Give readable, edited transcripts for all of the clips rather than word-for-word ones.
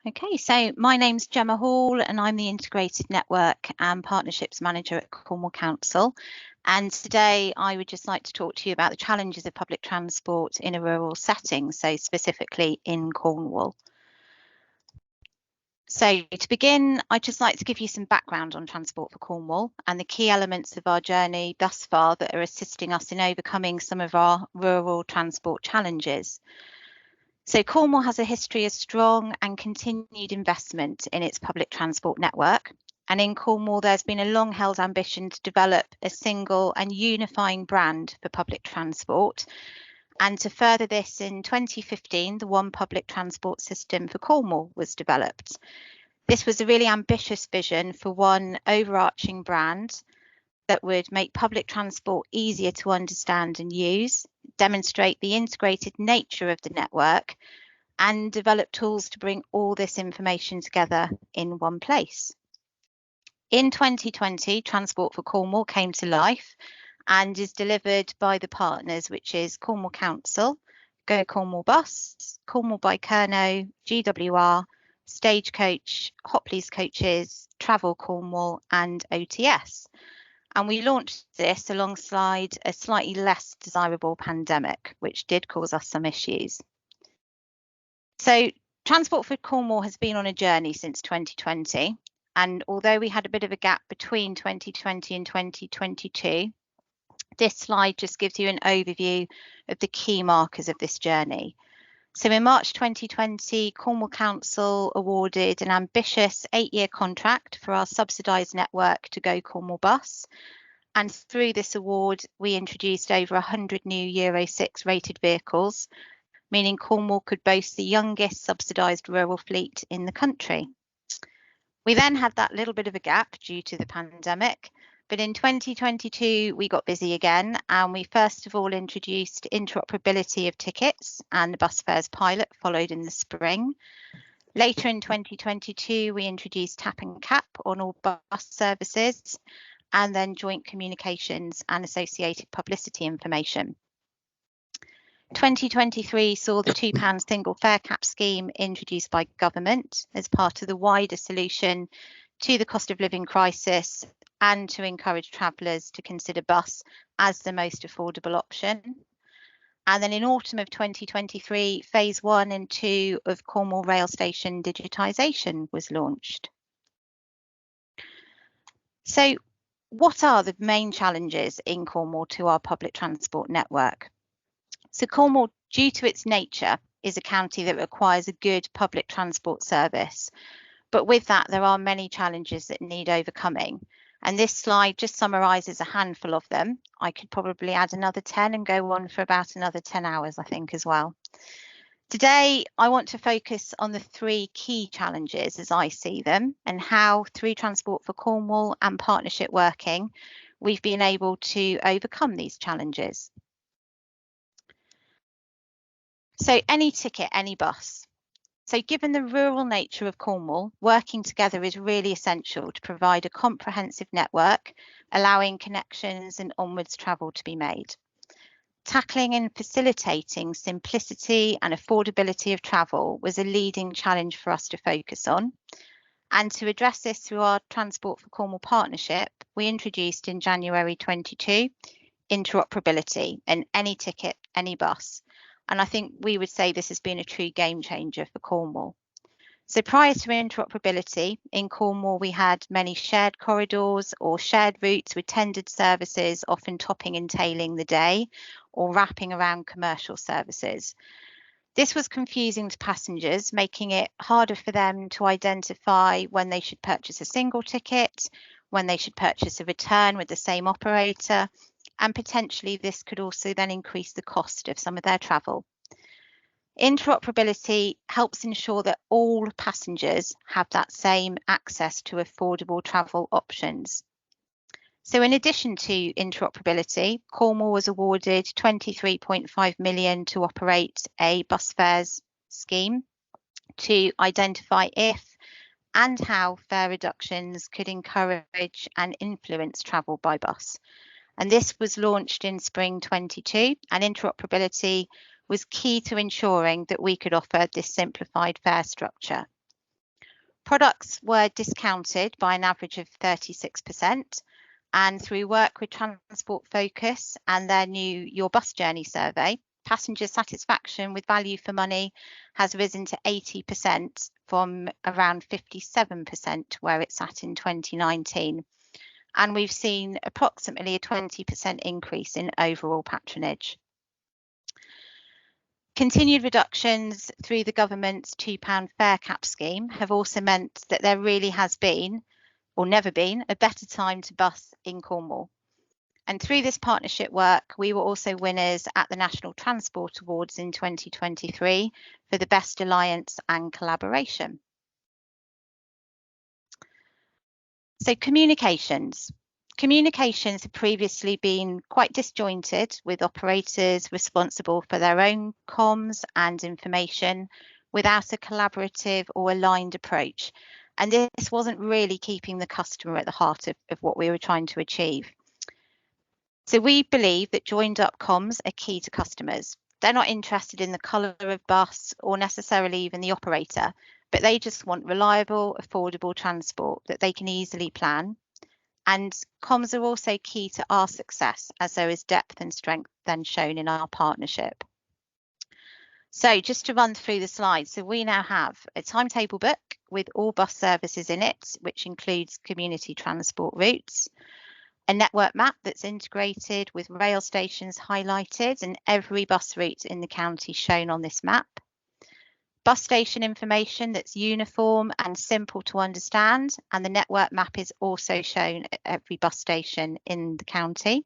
Okay, so my name's Gemma Hall and I'm the Integrated Network and Partnerships Manager at Cornwall Council. And today I would just like to talk to you about the challenges of public transport in a rural setting, so specifically in Cornwall. So to begin, I'd just like to give you some background on Transport for Cornwall and the key elements of our journey thus far that are assisting us in overcoming some of our rural transport challenges. So Cornwall has a history of strong and continued investment in its public transport network. And in Cornwall, there's been a long-held ambition to develop a single and unifying brand for public transport. And to further this, in 2015, the One Public Transport System for Cornwall was developed. This was a really ambitious vision for one overarching brand that would make public transport easier to understand and use, demonstrate the integrated nature of the network, and develop tools to bring all this information together in one place. In 2020, Transport for Cornwall came to life and is delivered by the partners, which is Cornwall Council, Go Cornwall Bus, Cornwall by Kerno, GWR, Stagecoach, Hopley's Coaches, Travel Cornwall and OTS. And we launched this alongside a slightly less desirable pandemic, which did cause us some issues. So Transport for Cornwall has been on a journey since 2020. And although we had a bit of a gap between 2020 and 2022, this slide just gives you an overview of the key markers of this journey. So in March 2020, Cornwall Council awarded an ambitious 8-year contract for our subsidised network to Go Cornwall Bus. And through this award, we introduced over 100 new Euro 6 rated vehicles, meaning Cornwall could boast the youngest subsidised rural fleet in the country. We then had that little bit of a gap due to the pandemic, but in 2022 we got busy again, and we first of all introduced interoperability of tickets, and the bus fares pilot followed in the spring. Later in 2022 we introduced tap and cap on all bus services, and then joint communications and associated publicity information. 2023 saw the £2 single fare cap scheme introduced by government as part of the wider solution to the cost of living crisis and to encourage travellers to consider bus as the most affordable option. And then in autumn of 2023, phase 1 and 2 of Cornwall rail station digitisation was launched. So what are the main challenges in Cornwall to our public transport network? So Cornwall, due to its nature, is a county that requires a good public transport service. But with that, there are many challenges that need overcoming. And this slide just summarises a handful of them. I could probably add another 10 and go on for about another 10 hours, I think, as well. Today, I want to focus on the 3 key challenges as I see them, and how through Transport for Cornwall and partnership working, we've been able to overcome these challenges. So any ticket, any bus. So given the rural nature of Cornwall, working together is really essential to provide a comprehensive network, allowing connections and onwards travel to be made. Tackling and facilitating simplicity and affordability of travel was a leading challenge for us to focus on. And to address this through our Transport for Cornwall partnership, we introduced in January 22 interoperability and any ticket, any bus. And I think we would say this has been a true game changer for Cornwall. So prior to interoperability, in Cornwall, we had many shared corridors or shared routes with tendered services, often topping and tailing the day or wrapping around commercial services. This was confusing to passengers, making it harder for them to identify when they should purchase a single ticket, when they should purchase a return with the same operator, and potentially this could also then increase the cost of some of their travel. Interoperability helps ensure that all passengers have that same access to affordable travel options. So in addition to interoperability, Cornwall was awarded £23.5 million to operate a bus fares scheme to identify if and how fare reductions could encourage and influence travel by bus. And this was launched in spring 22, and interoperability was key to ensuring that we could offer this simplified fare structure. Products were discounted by an average of 36%, and through work with Transport Focus and their new Your Bus Journey survey, passenger satisfaction with value for money has risen to 80% from around 57% where it sat in 2019. And we've seen approximately a 20% increase in overall patronage. Continued reductions through the government's £2 fare cap scheme have also meant that there really has been, or never been, a better time to bus in Cornwall. And through this partnership work, we were also winners at the National Transport Awards in 2023 for the Best Alliance and Collaboration. So communications. Communications have previously been quite disjointed, with operators responsible for their own comms and information without a collaborative or aligned approach. And this wasn't really keeping the customer at the heart of what we were trying to achieve. So we believe that joined up comms are key to customers. They're not interested in the colour of bus or necessarily even the operator, but they just want reliable, affordable transport that they can easily plan. And comms are also key to our success, as there is depth and strength then shown in our partnership. So just to run through the slides, so we now have a timetable book with all bus services in it, which includes community transport routes, a network map that's integrated with rail stations highlighted and every bus route in the county shown on this map, bus station information that's uniform and simple to understand, and the network map is also shown at every bus station in the county.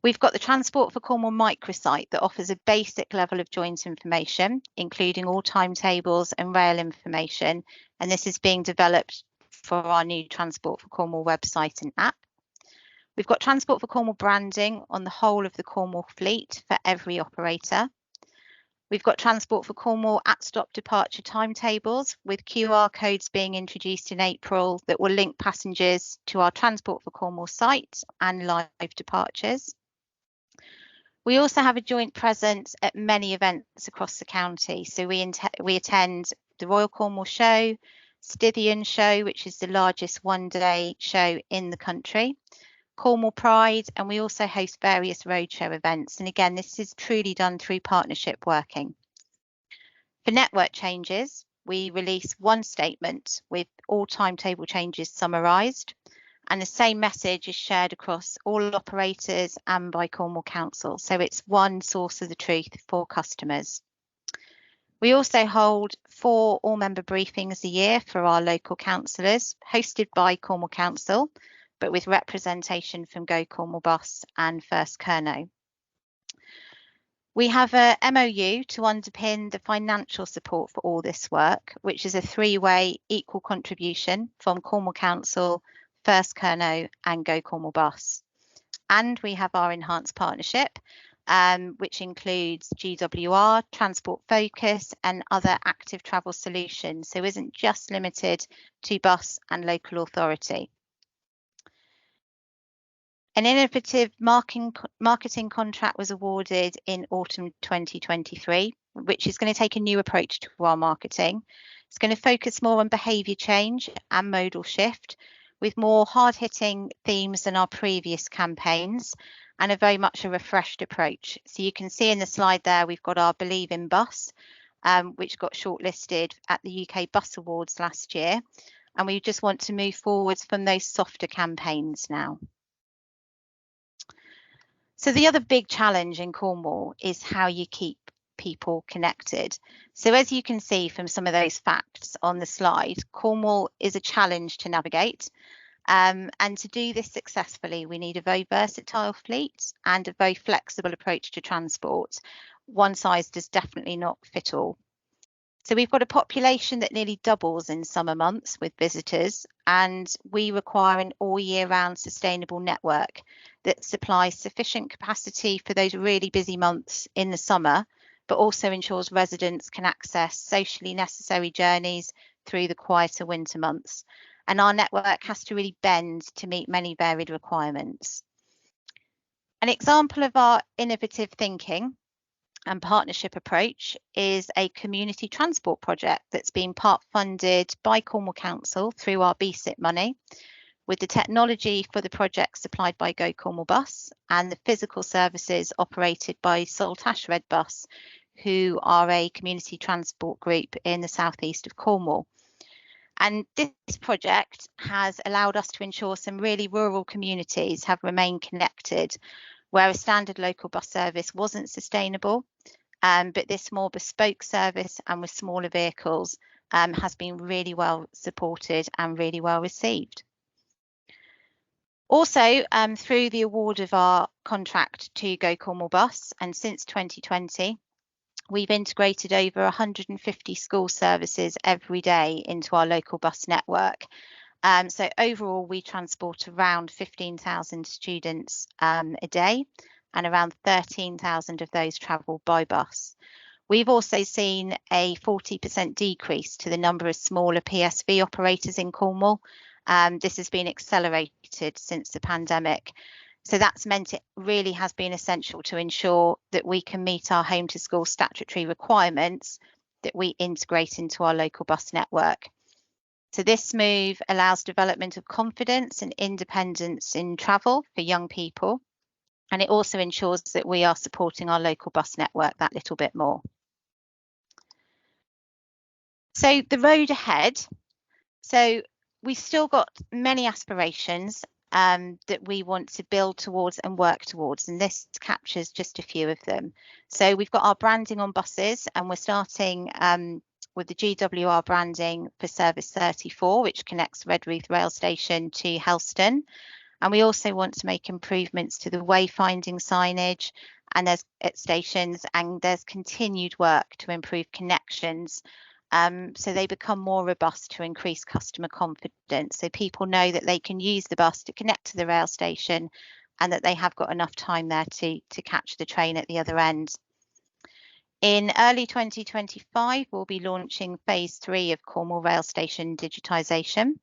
We've got the Transport for Cornwall microsite that offers a basic level of joint information, including all timetables and rail information, and this is being developed for our new Transport for Cornwall website and app. We've got Transport for Cornwall branding on the whole of the Cornwall fleet for every operator. We've got Transport for Cornwall at stop departure timetables, with QR codes being introduced in April that will link passengers to our Transport for Cornwall site and live departures. We also have a joint presence at many events across the county. So we attend the Royal Cornwall Show, Scythian Show, which is the largest one-day show in the country, Cornwall Pride, and we also host various roadshow events. And again, this is truly done through partnership working. For network changes, we release one statement with all timetable changes summarised, and the same message is shared across all operators and by Cornwall Council. So it's one source of the truth for customers. We also hold 4 all-member briefings a year for our local councillors, hosted by Cornwall Council, but with representation from Go Cornwall Bus and First Kerno. We have a MOU to underpin the financial support for all this work, which is a 3-way equal contribution from Cornwall Council, First Kerno and Go Cornwall Bus. And we have our enhanced partnership, which includes GWR, Transport Focus and other active travel solutions. So isn't just limited to bus and local authority. An innovative marketing contract was awarded in autumn 2023, which is going to take a new approach to our marketing. It's going to focus more on behaviour change and modal shift, with more hard-hitting themes than our previous campaigns and a very much a refreshed approach. So you can see in the slide there, we've got our Believe in Bus, which got shortlisted at the UK Bus Awards last year. And we just want to move forwards from those softer campaigns now. So the other big challenge in Cornwall is how you keep people connected. So as you can see from some of those facts on the slide, Cornwall is a challenge to navigate. And to do this successfully, we need a very versatile fleet and a very flexible approach to transport. One size does definitely not fit all. So we've got a population that nearly doubles in summer months with visitors, and we require an all year round sustainable network that supplies sufficient capacity for those really busy months in the summer, but also ensures residents can access socially necessary journeys through the quieter winter months. And our network has to really bend to meet many varied requirements. An example of our innovative thinking and partnership approach is a community transport project that's been part funded by Cornwall Council through our BSIT money, with the technology for the project supplied by Go Cornwall Bus and the physical services operated by Saltash Red Bus, who are a community transport group in the southeast of Cornwall. And this project has allowed us to ensure some really rural communities have remained connected, where a standard local bus service wasn't sustainable. But this more bespoke service and with smaller vehicles has been really well supported and really well received. Also, through the award of our contract to Go Cornwall Bus, and since 2020, we've integrated over 150 school services every day into our local bus network. So overall, we transport around 15,000 students a day, and around 13,000 of those travel by bus. We've also seen a 40% decrease to the number of smaller PSV operators in Cornwall. This has been accelerated since the pandemic. So that's meant it really has been essential to ensure that we can meet our home to school statutory requirements that we integrate into our local bus network. So this move allows development of confidence and independence in travel for young people. And it also ensures that we are supporting our local bus network that little bit more. So the road ahead. So we've still got many aspirations that we want to build towards and work towards, and this captures just a few of them. So we've got our branding on buses, and we're starting with the GWR branding for service 34, which connects Redruth rail station to Helston. And we also want to make improvements to the wayfinding signage and there's at stations, and there's continued work to improve connections so they become more robust to increase customer confidence. So people know that they can use the bus to connect to the rail station and that they have got enough time there to catch the train at the other end. In early 2025, we'll be launching phase 3 of Cornwall rail station digitisation.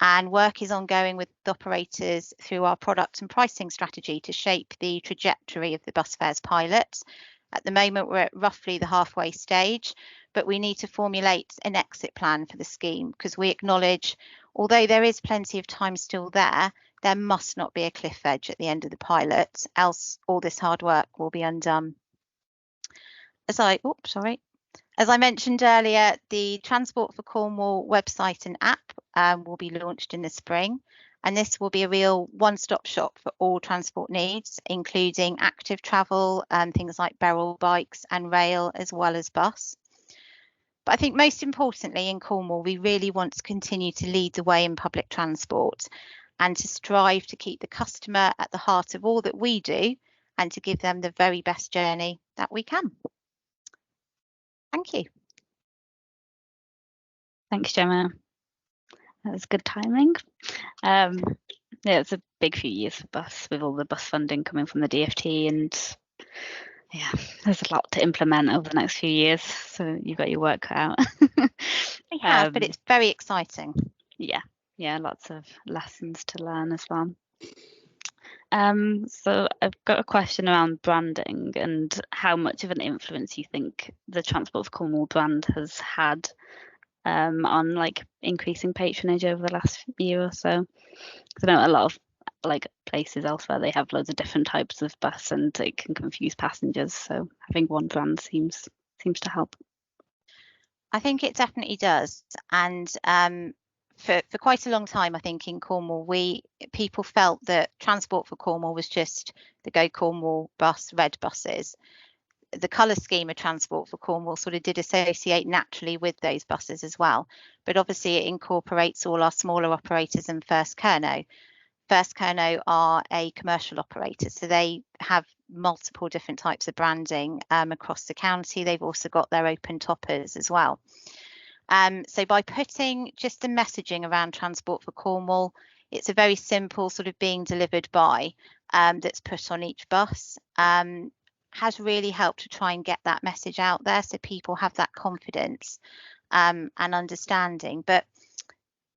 And work is ongoing with operators through our product and pricing strategy to shape the trajectory of the bus fares pilot. At the moment, we're at roughly the halfway stage, but we need to formulate an exit plan for the scheme because we acknowledge, although there is plenty of time still there must not be a cliff edge at the end of the pilot, else all this hard work will be undone. As I mentioned earlier, the Transport for Cornwall website and app will be launched in the spring, and this will be a real one-stop shop for all transport needs, including active travel, things like barrel bikes and rail, as well as bus. But I think most importantly in Cornwall, we really want to continue to lead the way in public transport and to strive to keep the customer at the heart of all that we do and to give them the very best journey that we can. Thank you. Thanks, Gemma. That was good timing. Yeah, it's a big few years for bus with all the bus funding coming from the DfT, and yeah, there's a lot to implement over the next few years. So you've got your work cut out. We have, but it's very exciting. Yeah, lots of lessons to learn as well. So I've got a question around branding and how much of an influence you think the Transport for Cornwall brand has had on like increasing patronage over the last year or so. I know a lot of like places elsewhere, they have loads of different types of bus and it can confuse passengers. So having one brand seems to help. I think it definitely does. And for quite a long time, I think in Cornwall, people felt that Transport for Cornwall was just the Go Cornwall bus, red buses. The colour scheme of Transport for Cornwall sort of did associate naturally with those buses as well. But obviously it incorporates all our smaller operators and First Kerno. First Kerno are a commercial operator, so they have multiple different types of branding across the county. They've also got their open toppers as well. So by putting just the messaging around Transport for Cornwall, it's a very simple sort of being delivered by that's put on each bus, has really helped to try and get that message out there so people have that confidence and understanding. But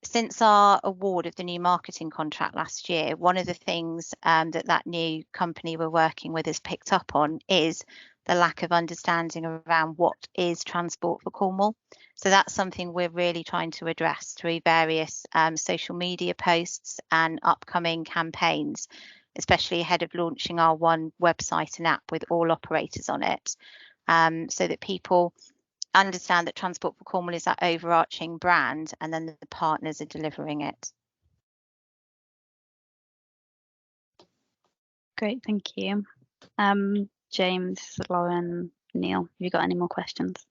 since our award of the new marketing contract last year, one of the things that new company we're working with has picked up on is the lack of understanding around what is Transport for Cornwall. So that's something we're really trying to address through various social media posts and upcoming campaigns, especially ahead of launching our one website and app with all operators on it, so that people understand that Transport for Cornwall is that overarching brand, and then the partners are delivering it. Great, thank you. James, Lauren, Neil, have you got any more questions?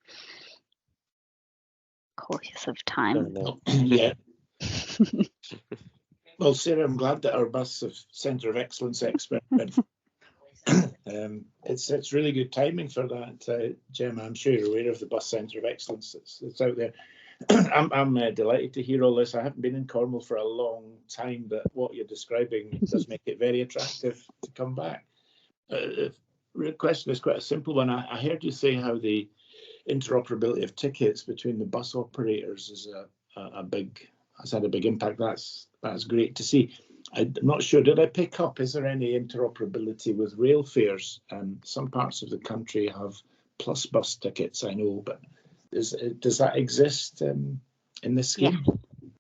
Cautious of time. Yeah. Well, Sarah, I'm glad that our bus centre of excellence expert. It's really good timing for that, Gemma. I'm sure you're aware of the bus centre of excellence that's out there. I'm delighted to hear all this. I haven't been in Cornwall for a long time, but what you're describing does make it very attractive to come back. The question is quite a simple one. I heard you say how the interoperability of tickets between the bus operators is has had a big impact. That's great to see. I'm not sure, did I pick up, is there any interoperability with rail fares? Some parts of the country have plus bus tickets, I know, but does that exist in this scheme? Yeah.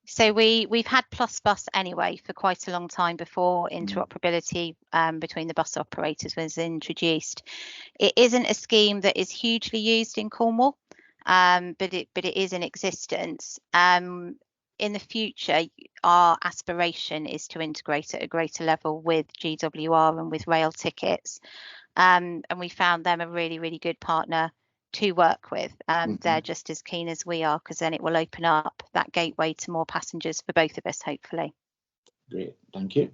So we've had plus bus anyway for quite a long time before interoperability between the bus operators was introduced. It isn't a scheme that is hugely used in Cornwall, but it is in existence. In the future, our aspiration is to integrate at a greater level with GWR and with rail tickets. And we found them a really, really good partner to work with. They're just as keen as we are, because then it will open up that gateway to more passengers for both of us, hopefully. Great, thank you.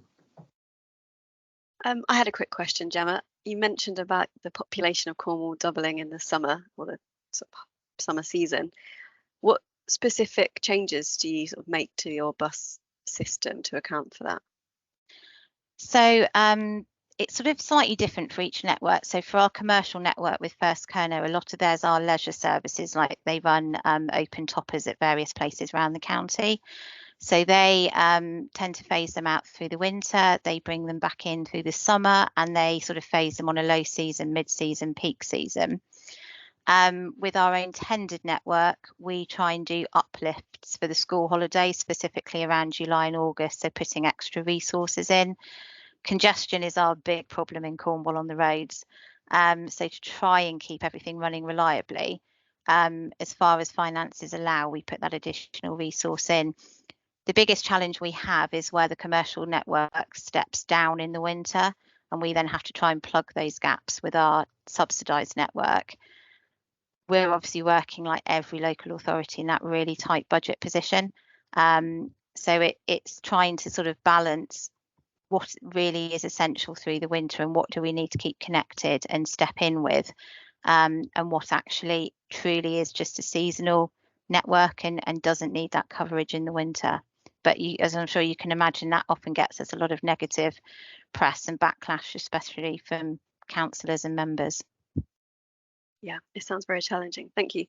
I had a quick question, Gemma. You mentioned about the population of Cornwall doubling in the summer, or the sort of summer season. What specific changes do you sort of make to your bus system to account for that? So it's sort of slightly different for each network. So for our commercial network with First Kerno, a lot of theirs are leisure services, like they run open toppers at various places around the county. So they tend to phase them out through the winter, they bring them back in through the summer, and they sort of phase them on a low season, mid-season, peak season. With our own tended network, we try and do uplifts for the school holidays, specifically around July and August, so putting extra resources in. Congestion is our big problem in Cornwall on the roads. So to try and keep everything running reliably, as far as finances allow, we put that additional resource in. The biggest challenge we have is where the commercial network steps down in the winter, and we then have to try and plug those gaps with our subsidised network. We're obviously working like every local authority in that really tight budget position. So it's trying to sort of balance what really is essential through the winter and what do we need to keep connected and step in with, and what actually truly is just a seasonal network and doesn't need that coverage in the winter. But as I'm sure you can imagine, that often gets us a lot of negative press and backlash, especially from councillors and members. Yeah, it sounds very challenging. Thank you.